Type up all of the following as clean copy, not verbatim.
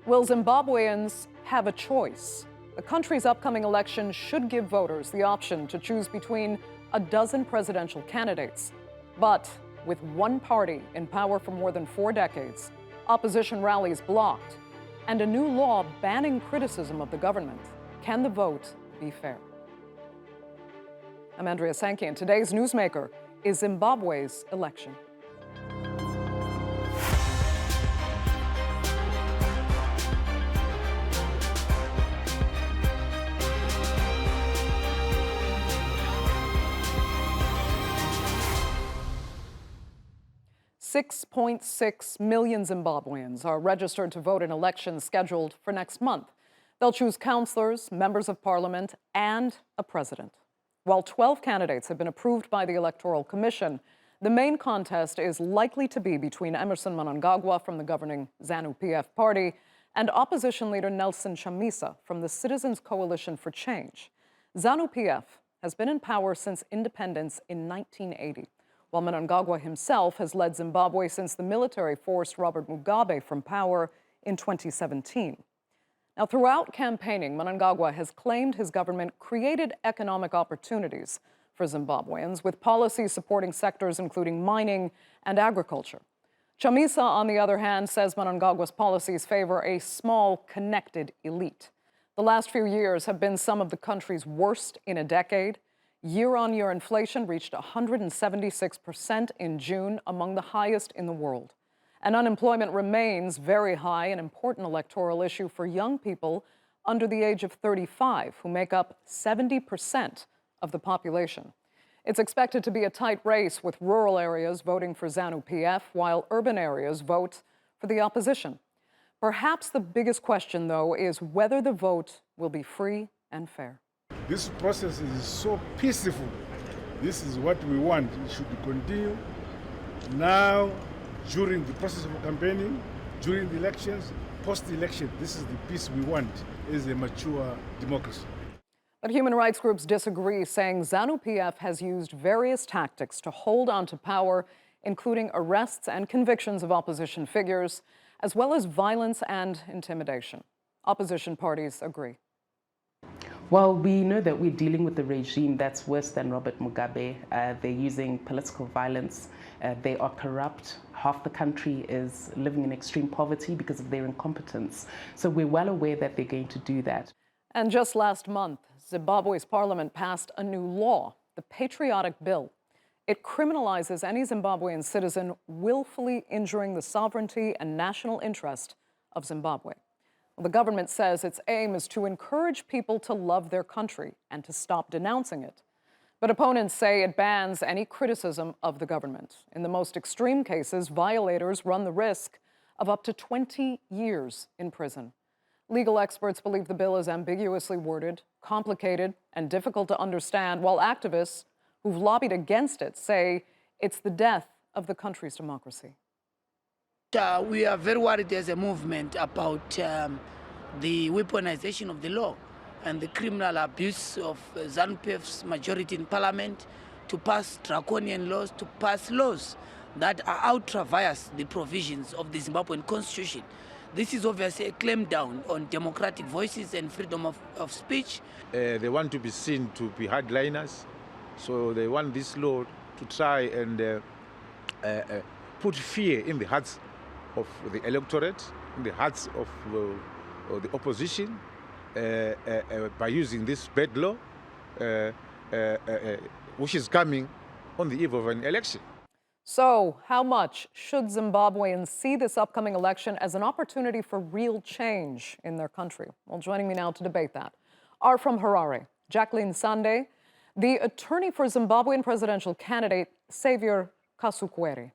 Will Zimbabweans have a choice? The country's upcoming election should give voters the option to choose between a dozen presidential candidates. But with one party in power for more than 4 decades, opposition rallies blocked, and a new law banning criticism of the government, can the vote be fair? I'm Andrea Sankey, and today's newsmaker is Zimbabwe's election. $6.6 million Zimbabweans are registered to vote in elections scheduled for next month. They'll choose councillors, members of parliament, and a president. While 12 candidates have been approved by the Electoral Commission, the main contest is likely to be between Emmerson Mnangagwa from the governing ZANU-PF party and opposition leader Nelson Chamisa from the Citizens Coalition for Change. ZANU-PF has been in power since independence in 1980. While Mnangagwa himself has led Zimbabwe since the military forced Robert Mugabe from power in 2017. Now, throughout campaigning, Mnangagwa has claimed his government created economic opportunities for Zimbabweans, with policies supporting sectors including mining and agriculture. Chamisa, on the other hand, says Mnangagwa's policies favor a small, connected elite. The last few years have been some of the country's worst in a decade. Year-on-year inflation reached 176% in June, among the highest in the world. And unemployment remains very high, an important electoral issue for young people under the age of 35, who make up 70% of the population. It's expected to be a tight race, with rural areas voting for ZANU-PF, while urban areas vote for the opposition. Perhaps the biggest question, though, is whether the vote will be free and fair. This process is so peaceful. This is what we want. It should continue now, during the process of campaigning, during the elections, post-election. This is the peace we want as a mature democracy. But human rights groups disagree, saying ZANU-PF has used various tactics to hold on to power, including arrests and convictions of opposition figures, as well as violence and intimidation. Opposition parties agree. Well, we know that we're dealing with a regime that's worse than Robert Mugabe. They're using political violence. They are corrupt. Half the country is living in extreme poverty because of their incompetence. So we're well aware that they're going to do that. And just last month, Zimbabwe's parliament passed a new law, the Patriotic Bill. It criminalizes any Zimbabwean citizen willfully injuring the sovereignty and national interest of Zimbabwe. Well, the government says its aim is to encourage people to love their country and to stop denouncing it. But opponents say it bans any criticism of the government. In the most extreme cases, violators run the risk of up to 20 years in prison. Legal experts believe the bill is ambiguously worded, complicated, and difficult to understand, while activists who've lobbied against it say it's the death of the country's democracy. We are very worried as a movement about the weaponization of the law and the criminal abuse of ZANU-PF's majority in parliament to pass draconian laws, to pass laws that are ultra-vires the provisions of the Zimbabwean constitution. This is obviously a claim down on democratic voices and freedom of speech. They want to be seen to be hardliners, so they want this law to try and put fear in the hearts of the electorate, in the hearts of the opposition, by using this bad law, which is coming on the eve of an election. So, how much should Zimbabweans see this upcoming election as an opportunity for real change in their country? Well, joining me now to debate that are from Harare, Jaqueline Sande, the attorney for Zimbabwean presidential candidate Saviour Kasukuwere.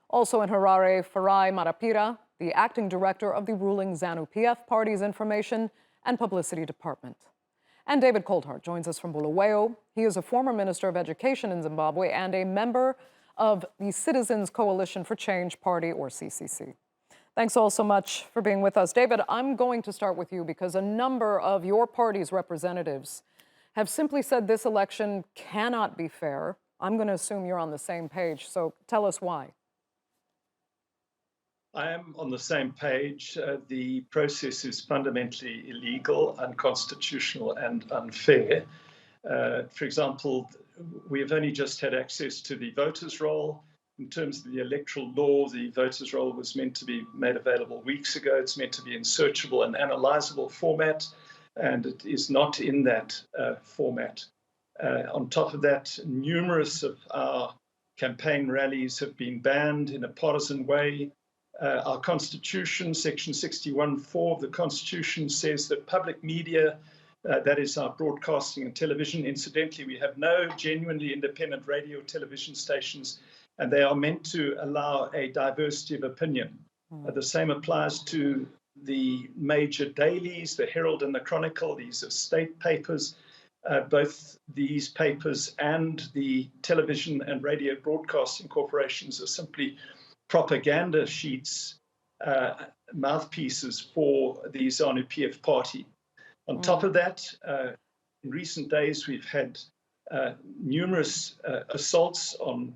Also in Harare, Farai Marapira, the acting director of the ruling ZANU-PF party's Information and Publicity Department. And David Coltart joins us from Bulawayo. He is a former Minister of Education in Zimbabwe and a member of the Citizens Coalition for Change Party, or CCC. Thanks all so much for being with us. David, I'm going to start with you because a number of your party's representatives have simply said this election cannot be fair. I'm going to assume you're on the same page, so tell us why. I am on the same page. The process is fundamentally illegal, unconstitutional, and unfair. For example, we have only just had access to the voters' roll. In terms of the electoral law, the voters' roll was meant to be made available weeks ago. It's meant to be in searchable and analyzable format, and it is not in that format. On top of that, numerous of our campaign rallies have been banned in a partisan way. Our Constitution, Section 61(4) of the Constitution, says that public media, that is our broadcasting and television, incidentally, we have no genuinely independent radio or television stations, and they are meant to allow a diversity of opinion. The same applies to the major dailies, the Herald and the Chronicle. These are state papers. Both these papers and the television and radio broadcasting corporations are simply propaganda sheets, mouthpieces for the ZANU-PF party. On top of that, in recent days, we've had numerous assaults on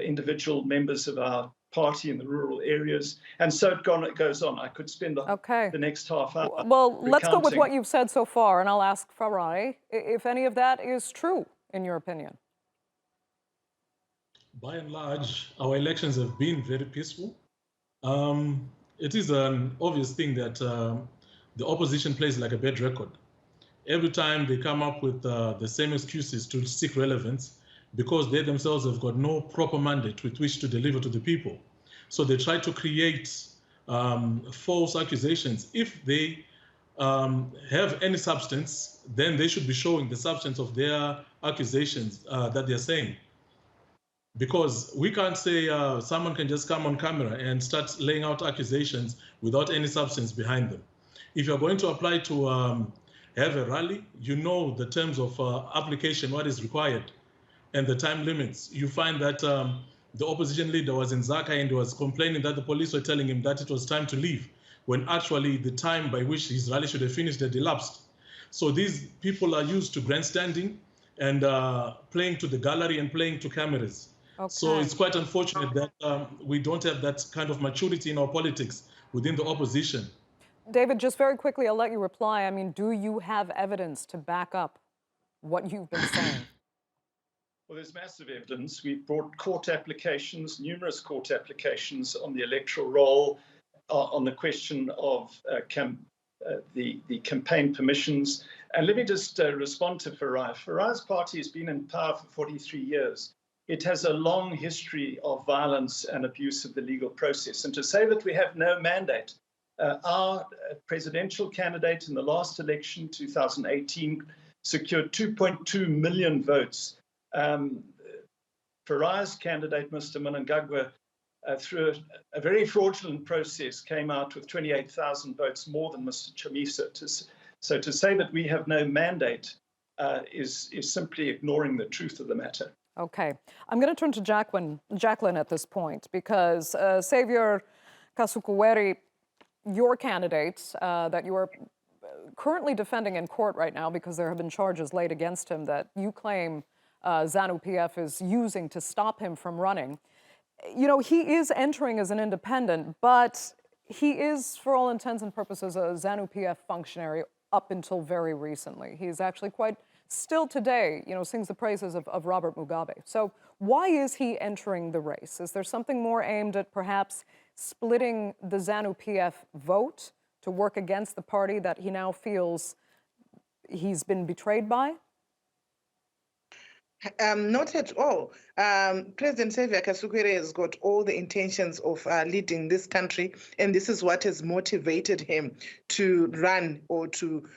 individual members of our party in the rural areas, and so it goes on. I could spend the next half hour Well, let's go with what you've said so far, and I'll ask Farai if any of that is true, in your opinion. By and large, our elections have been very peaceful. It is an obvious thing that the opposition plays like a bad record. Every time they come up with the same excuses to seek relevance, because they themselves have got no proper mandate with which to deliver to the people. So they try to create false accusations. If they have any substance, then they should be showing the substance of their accusations that they're saying. Because we can't say someone can just come on camera and start laying out accusations without any substance behind them. If you're going to apply to have a rally, you know the terms of application, what is required, and the time limits. You find that the opposition leader was in Zaka and was complaining that the police were telling him that it was time to leave, when actually the time by which his rally should have finished had elapsed. So these people are used to grandstanding and playing to the gallery and playing to cameras. Okay. So it's quite unfortunate that we don't have that kind of maturity in our politics within the opposition. David, just very quickly, I'll let you reply. I mean, do you have evidence to back up what you've been saying? Well, there's massive evidence. We've brought court applications, numerous court applications on the electoral roll, on the question of the campaign permissions. And let me just respond to Farai. Farai's party has been in power for 43 years. It has a long history of violence and abuse of the legal process. And to say that we have no mandate, our presidential candidate in the last election, 2018, secured 2.2 million votes. Farai's candidate, Mr. Mnangagwa, through a very fraudulent process, came out with 28,000 votes more than Mr. Chamisa. So to say that we have no mandate is simply ignoring the truth of the matter. Okay. I'm going to turn to Jaqueline at this point, because Saviour Kasukuwere, your candidate that you are currently defending in court right now, because there have been charges laid against him that you claim ZANU-PF is using to stop him from running. You know, he is entering as an independent, but he is, for all intents and purposes, a ZANU-PF functionary up until very recently. He's actually quite, still today, you know, sings the praises of Robert Mugabe. So why is he entering the race? Is there something more aimed at perhaps splitting the ZANU-PF vote to work against the party that he now feels he's been betrayed by? Not at all. President Saviour Kasukuwere has got all the intentions of leading this country, and this is what has motivated him to run or to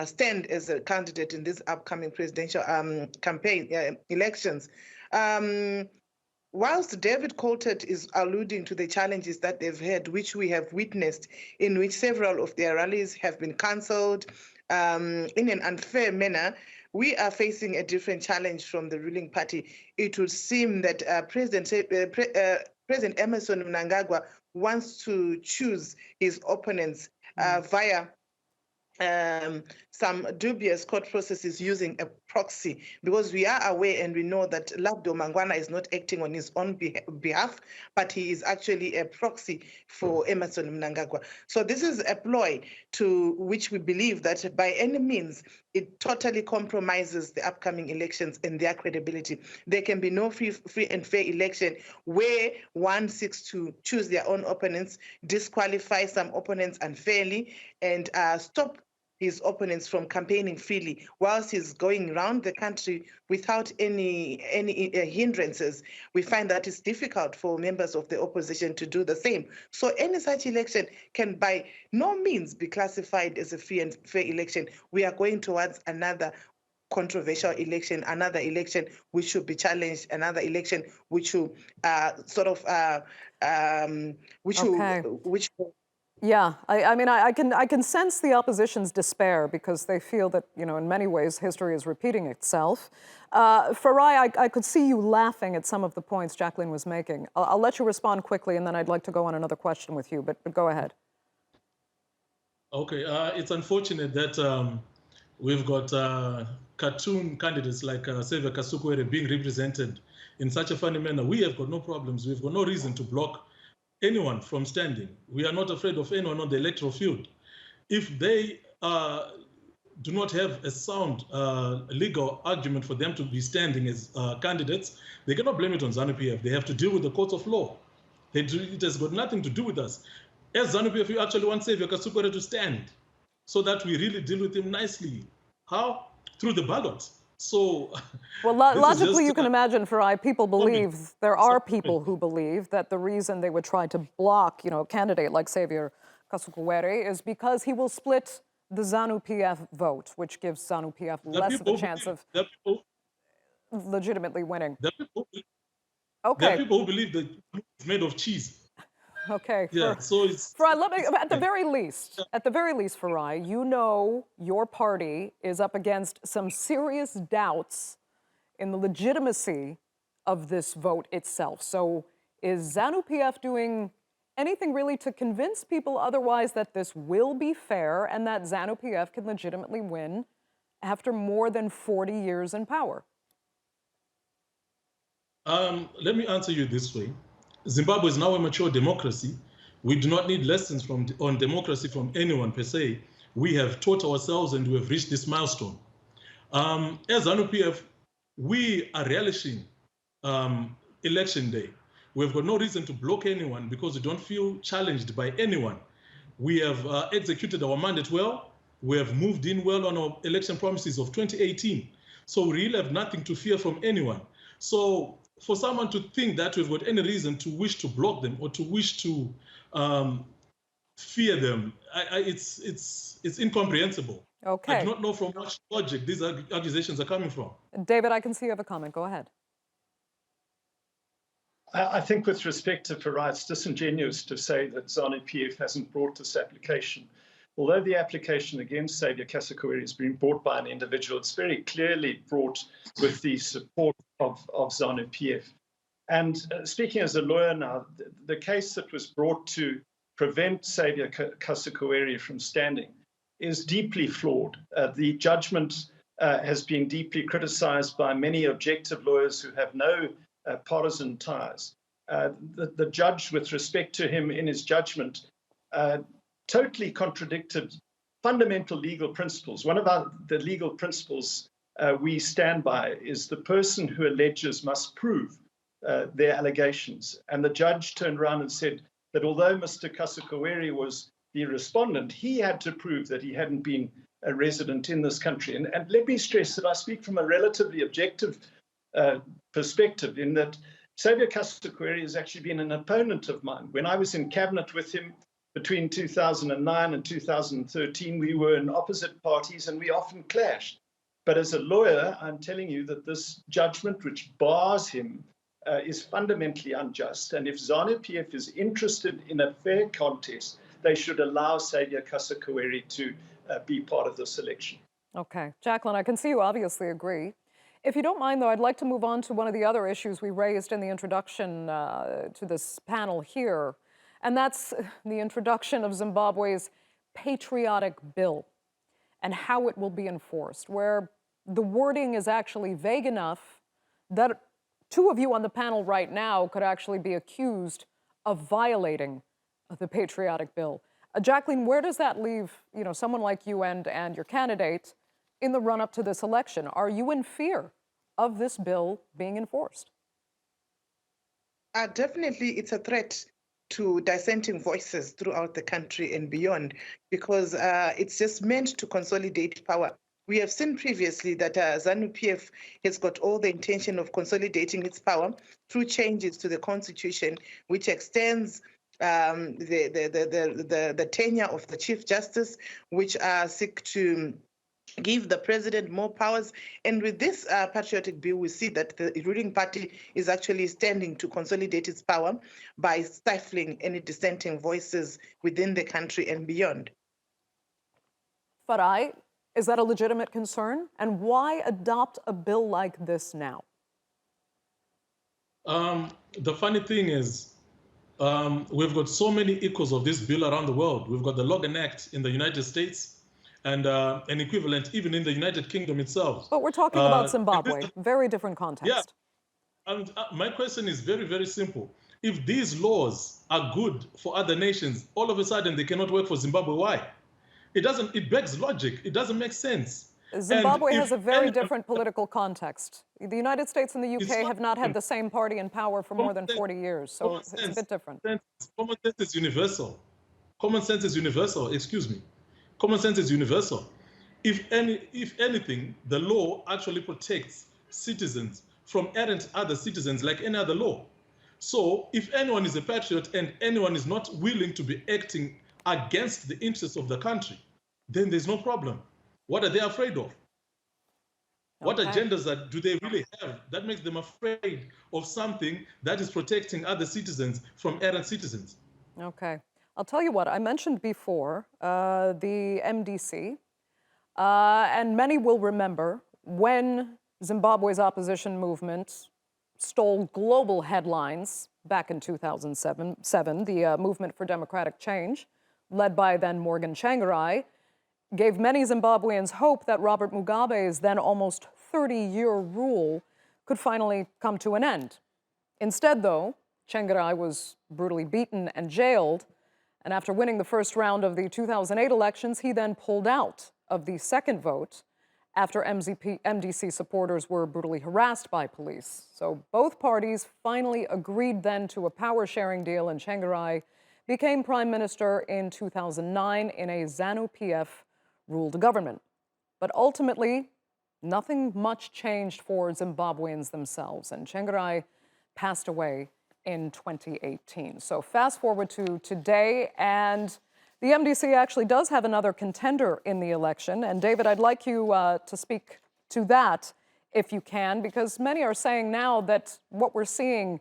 stand as a candidate in this upcoming presidential campaign elections. Whilst David Coltart is alluding to the challenges that they've had, which we have witnessed, in which several of their rallies have been cancelled in an unfair manner, we are facing a different challenge from the ruling party. It would seem that President Emmerson Mnangagwa wants to choose his opponents via some dubious court processes using a proxy, because we are aware and we know that Labdo Mangwana is not acting on his own behalf, but he is actually a proxy for Emmerson Mnangagwa. So this is a ploy to which we believe that by any means it totally compromises the upcoming elections and their credibility. There can be no free and fair election where one seeks to choose their own opponents, disqualify some opponents unfairly, and stop his opponents from campaigning freely whilst he's going around the country without any hindrances. We find that it's difficult for members of the opposition to do the same. So any such election can by no means be classified as a free and fair election. We are going towards another controversial election, another election which should be challenged, another election which will Yeah, I mean, I can sense the opposition's despair because they feel that, you know, in many ways, history is repeating itself. Farai, I could see you laughing at some of the points Jaqueline was making. I'll let you respond quickly, and then I'd like to go on another question with you, but go ahead. Okay, it's unfortunate that we've got cartoon candidates like Saviour Kasukuwere being represented in such a funny manner. We have got no problems. We've got no reason to block anyone from standing. We are not afraid of anyone on the electoral field. If they do not have a sound legal argument for them to be standing as candidates, they cannot blame it on ZANU-PF. They have to deal with the courts of law. It has got nothing to do with us. As ZANU-PF, you actually want Saviour Kasukuwere to stand so that we really deal with him nicely. How? Through the ballot. So, well, logically, you can imagine, Farai, people believe, there are people who believe that the reason they would try to block, you know, a candidate like Saviour Kasukuwere is because he will split the ZANU-PF vote, which gives ZANU-PF less of a chance of legitimately winning. There are people who believe that it's made of cheese. Okay. Yeah, so it's... Farai, at the very least, Farai, you know your party is up against some serious doubts in the legitimacy of this vote itself. So is ZANU-PF doing anything really to convince people otherwise that this will be fair and that ZANU-PF can legitimately win after more than 40 years in power? Let me answer you this way. Zimbabwe is now a mature democracy. We do not need lessons on democracy from anyone per se. We have taught ourselves and we have reached this milestone. As ZANU-PF, we are relishing election day. We've got no reason to block anyone because we don't feel challenged by anyone. We have executed our mandate well. We have moved in well on our election promises of 2018. So we really have nothing to fear from anyone. So for someone to think that we've got any reason to wish to block them or to wish to fear them, it's incomprehensible. Okay. I do not know from what logic these accusations are coming from. David, I can see you have a comment. Go ahead. I think with respect to Farai, it's disingenuous to say that ZANU-PF hasn't brought this application. Although the application against Saviour Kasukuwere has been brought by an individual, it's very clearly brought with the support of ZANU-PF. And speaking as a lawyer now, the case that was brought to prevent Saviour Kasukuwere from standing is deeply flawed. The judgment has been deeply criticized by many objective lawyers who have no partisan ties. The judge, with respect to him in his judgment, totally contradicted fundamental legal principles. One of the legal principles we stand by is the person who alleges must prove their allegations. And the judge turned around and said that although Mr. Kasukuwere was the respondent, he had to prove that he hadn't been a resident in this country. And let me stress that I speak from a relatively objective perspective in that Saviour Kasukuwere has actually been an opponent of mine. When I was in cabinet with him, between 2009 and 2013, we were in opposite parties and we often clashed. But as a lawyer, I'm telling you that this judgment which bars him is fundamentally unjust. And if ZANU-PF is interested in a fair contest, they should allow Saviour Kasukuwere to be part of this election. Okay. Jaqueline, I can see you obviously agree. If you don't mind, though, I'd like to move on to one of the other issues we raised in the introduction to this panel here. And that's the introduction of Zimbabwe's Patriotic Bill. and how it will be enforced, where the wording is actually vague enough that two of you on the panel right now could actually be accused of violating the Patriotic Bill. Jaqueline, where does that leave, someone like you and your candidate in the run-up to this election? Are you in fear of this bill being enforced? Definitely, it's a threat to dissenting voices throughout the country and beyond, because it's just meant to consolidate power. We have seen previously that ZANU-PF has got all the intention of consolidating its power through changes to the constitution, which extends the tenure of the Chief Justice, which seek to give the president more powers. And with this Patriotic Bill, we see that the ruling party is actually standing to consolidate its power by stifling any dissenting voices within the country and beyond. Farai, is that a legitimate concern? And why adopt a bill like this now? The funny thing is, we've got so many echoes of this bill around the world. We've got the Logan Act in the United States, and an equivalent even in the United Kingdom itself. But we're talking about Zimbabwe, very different context. Yeah, and my question is very, very simple. If these laws are good for other nations, all of a sudden they cannot work for Zimbabwe. Why? It begs logic. It doesn't make sense. Zimbabwe has a very different political context. The United States and the UK have not had the same party in power for more than 40 years, so it's a bit different. Common sense is universal. Common sense is universal, excuse me. Common sense is universal. If anything, the law actually protects citizens from errant other citizens like any other law. So if anyone is a patriot and anyone is not willing to be acting against the interests of the country, then there's no problem. What are they afraid of? What agendas do they really have that makes them afraid of something that is protecting other citizens from errant citizens? Okay. I'll tell you what, I mentioned before the MDC, and many will remember when Zimbabwe's opposition movement stole global headlines back in 2007, the Movement for Democratic Change, led by then Morgan Tsvangirai, gave many Zimbabweans hope that Robert Mugabe's then almost 30-year rule could finally come to an end. Instead, though, Tsvangirai was brutally beaten and jailed, and after winning the first round of the 2008 elections, he then pulled out of the second vote after MDC supporters were brutally harassed by police. So both parties finally agreed then to a power-sharing deal, and Tsvangirai became prime minister in 2009 in a ZANU-PF ruled government. But ultimately, nothing much changed for Zimbabweans themselves, and Tsvangirai passed away in 2018. So fast forward to today, and the MDC actually does have another contender in the election. And David, I'd like you to speak to that if you can, because many are saying now that what we're seeing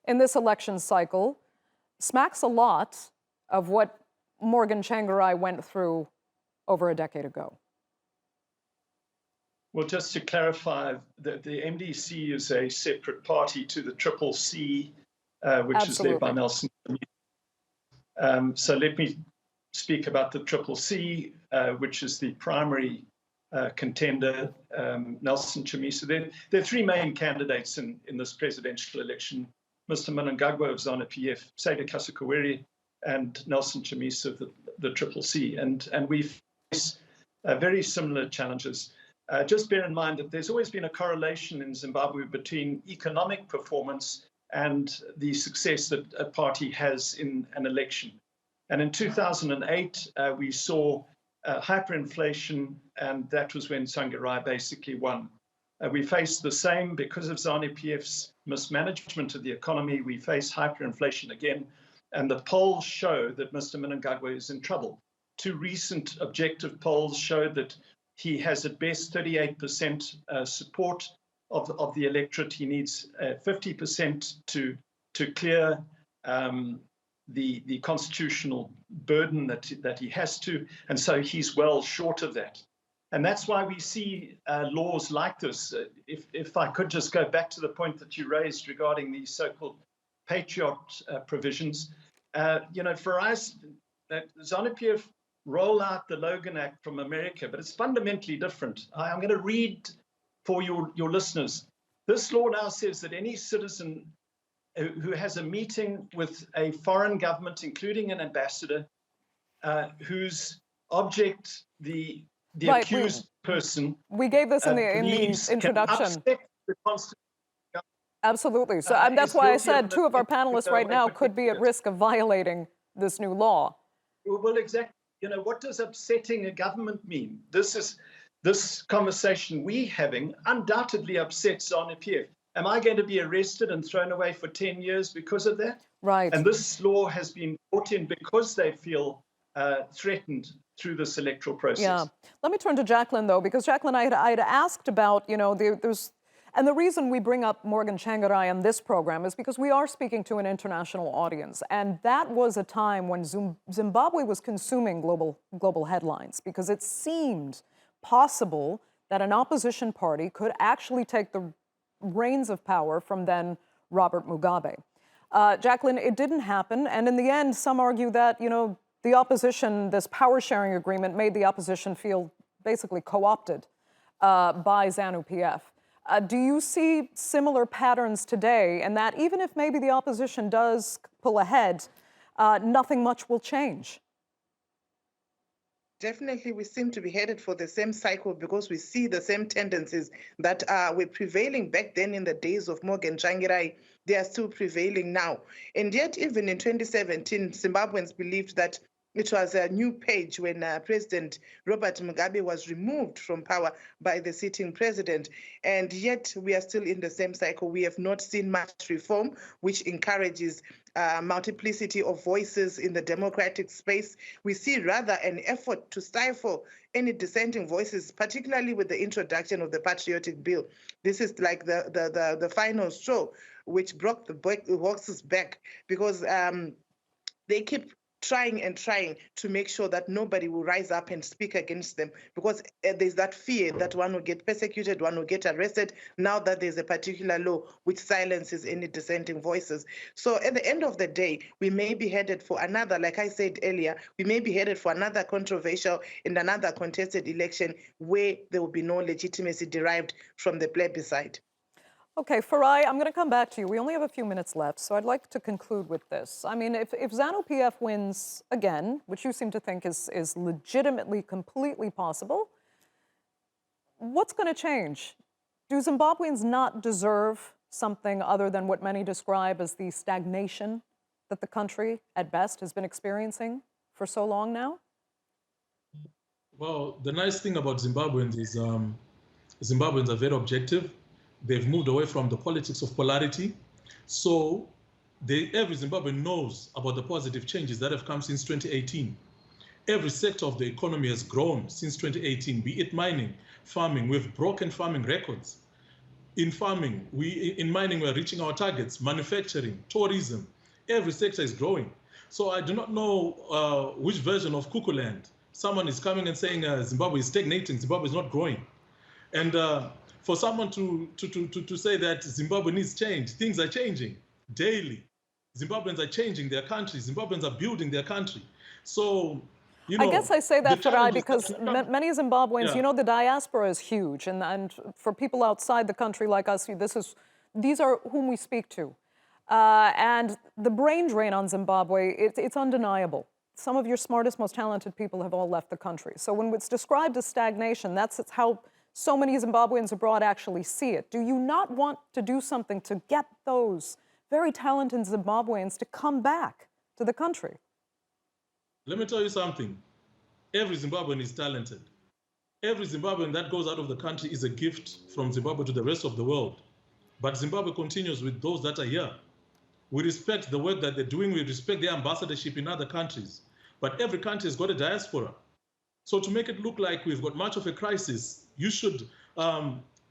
in this election cycle smacks a lot of what Morgan Tsvangirai went through over a decade ago. Well, just to clarify, the MDC is a separate party to the CCC, which is led by Nelson Chamisa. So let me speak about the CCC, which is the primary contender, Nelson Chamisa. There are three main candidates in this presidential election: Mr. Mnangagwa of ZANU-PF, Saviour Kasukuwere, and Nelson Chamisa of the CCC. And we face very similar challenges. Just bear in mind that there's always been a correlation in Zimbabwe between economic performance and the success that a party has in an election. And in 2008, we saw hyperinflation, and that was when Tsvangirai basically won. We face the same because of ZANU-PF's mismanagement of the economy. We face hyperinflation again, and the polls show that Mr. Mnangagwa is in trouble. Two recent objective polls showed that he has at best 38% support of the electorate. He needs 50% to clear the constitutional burden that he has to, and so he's well short of that. And that's why we see laws like this. If I could just go back to the point that you raised regarding the so-called Patriot provisions, for us, ZANU-PF roll out the Logan Act from America, but it's fundamentally different. I'm going to read for your listeners. This law now says that any citizen who has a meeting with a foreign government, including an ambassador, whose object the accused person we gave this in the introduction. Can upset the Constitution. Absolutely. So that's why I said two of our panelists right now could be at risk of violating this new law. Well, exactly. You know, what does upsetting a government mean? This conversation we're having undoubtedly upsets ZANU-PF. Am I going to be arrested and thrown away for 10 years because of that? Right. And this law has been brought in because they feel threatened through this electoral process. Yeah. Let me turn to Jaqueline, though, because Jaqueline, I had asked about, you know, and the reason we bring up Morgan Tsvangirai on this program is because we are speaking to an international audience. And that was a time when Zimbabwe was consuming global headlines because it seemed possible that an opposition party could actually take the reins of power from then Robert Mugabe. Jaqueline, it didn't happen. And in the end, some argue that, you know, the opposition, this power-sharing agreement made the opposition feel basically co-opted by ZANU-PF. Do you see similar patterns today, and that even if maybe the opposition does pull ahead, nothing much will change? Definitely, we seem to be headed for the same cycle because we see the same tendencies that were prevailing back then in the days of Morgan Tsvangirai. They are still prevailing now. And yet, even in 2017, Zimbabweans believed that it was a new page when President Robert Mugabe was removed from power by the sitting president. And yet we are still in the same cycle. We have not seen much reform, which encourages multiplicity of voices in the democratic space. We see rather an effort to stifle any dissenting voices, particularly with the introduction of the Patriotic Bill. This is like the final straw, which broke the horse's back, because they keep trying to make sure that nobody will rise up and speak against them, because there's that fear that one will get persecuted, one will get arrested, now that there's a particular law which silences any dissenting voices. So at the end of the day, we may be headed for another, like I said earlier, we may be headed for another controversial and another contested election where there will be no legitimacy derived from the plebiscite. Okay, Farai, I'm going to come back to you. We only have a few minutes left, so I'd like to conclude with this. I mean, if ZANU-PF wins again, which you seem to think is legitimately, completely possible, what's going to change? Do Zimbabweans not deserve something other than what many describe as the stagnation that the country, at best, has been experiencing for so long now? Well, the nice thing about Zimbabweans is Zimbabweans are very objective. They've moved away from the politics of polarity. So every Zimbabwean knows about the positive changes that have come since 2018. Every sector of the economy has grown since 2018, be it mining, farming. We've broken farming records. In farming, in mining, we're reaching our targets. Manufacturing, tourism, every sector is growing. So I do not know which version of Cuckoo Land. Someone is coming and saying Zimbabwe is stagnating, Zimbabwe is not growing. And for someone to say that Zimbabwe needs change, things are changing daily. Zimbabweans are changing their country. Zimbabweans are building their country. So, you know, I guess I say that, Farai, because many Zimbabweans, you know, the diaspora is huge. And for people outside the country like us, these are whom we speak to. And the brain drain on Zimbabwe, it's undeniable. Some of your smartest, most talented people have all left the country. So when it's described as stagnation, that's how so many Zimbabweans abroad actually see it. Do you not want to do something to get those very talented Zimbabweans to come back to the country? Let me tell you something. Every Zimbabwean is talented. Every Zimbabwean that goes out of the country is a gift from Zimbabwe to the rest of the world. But Zimbabwe continues with those that are here. We respect the work that they're doing. We respect their ambassadorship in other countries. But every country has got a diaspora. So to make it look like we've got much of a crisis, you should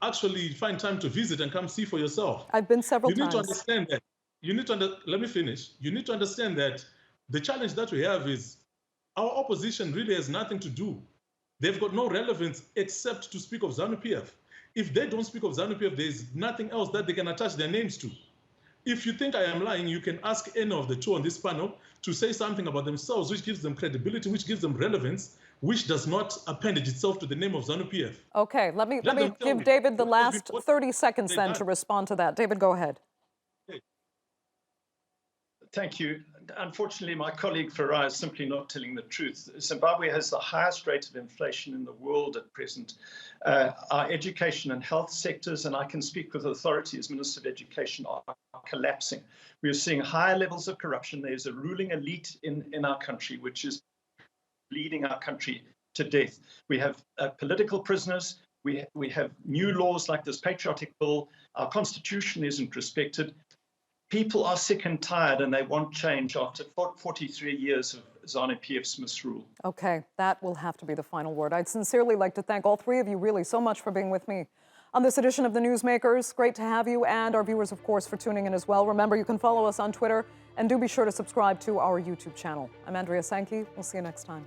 actually find time to visit and come see for yourself. I've been several times. You need to understand that. Let me finish. You need to understand that the challenge that we have is our opposition really has nothing to do. They've got no relevance except to speak of ZANU-PF. If they don't speak of ZANU-PF, there's nothing else that they can attach their names to. If you think I am lying, you can ask any of the two on this panel to say something about themselves, which gives them credibility, which gives them relevance, which does not appendage itself to the name of ZANU-PF. Okay, let me give David the last 30 seconds then to respond to that. David, go ahead. Thank you. Unfortunately, my colleague Farai is simply not telling the truth. Zimbabwe has the highest rate of inflation in the world at present. Our education and health sectors, and I can speak with authority as Minister of Education, are collapsing. We are seeing higher levels of corruption. There's a ruling elite in our country which is leading our country to death. We have political prisoners. We have new laws like this Patriotic Bill. Our constitution isn't respected. People are sick and tired, and they want change after 43 years of ZANU-PF's misrule. Okay, that will have to be the final word. I'd sincerely like to thank all three of you really so much for being with me on this edition of The Newsmakers. Great to have you, and our viewers, of course, for tuning in as well. Remember, you can follow us on Twitter, and do be sure to subscribe to our YouTube channel. I'm Andrea Sankey. We'll see you next time.